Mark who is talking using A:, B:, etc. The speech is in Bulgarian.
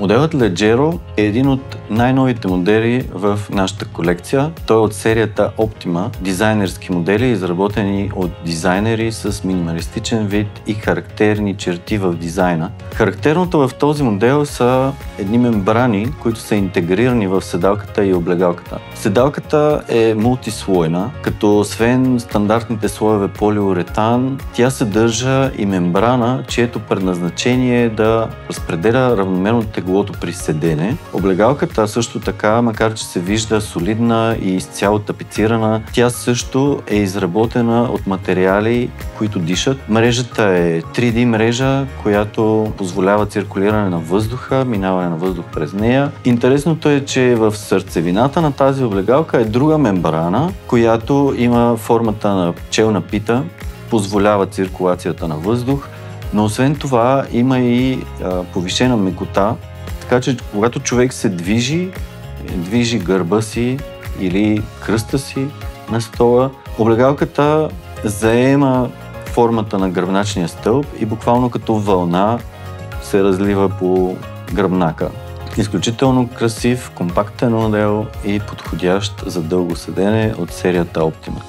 A: Моделът Leggero е един от най-новите модели в нашата колекция. Той е от серията Optima, дизайнерски модели, изработени от дизайнери с минималистичен вид и характерни черти в дизайна. Характерното в този модел са едни мембрани, които са интегрирани в седалката и облегалката. Седалката е мултислойна, като освен стандартните слоеве полиуретан, тя съдържа и мембрана, чието предназначение е да разпределя равномерно теглото при седене. Облегалката също така, макар че се вижда солидна и изцяло тапицирана, тя също е изработена от материали, които дишат. Мрежата е 3D мрежа, която позволява циркулиране на въздуха, минаване на въздух през нея. Интересното е, че в сърцевината на тази облегалка е друга мембрана, която има формата на пчелна пита, позволява циркулацията на въздух, но освен това има и повишена мекота, така че когато човек се движи гърба си или кръста си на стола, облегалката заема формата на гръбначния стълб и буквално като вълна се разлива по гръбнака. Изключително красив, компактен модел и подходящ за дълго седене от серията Optima.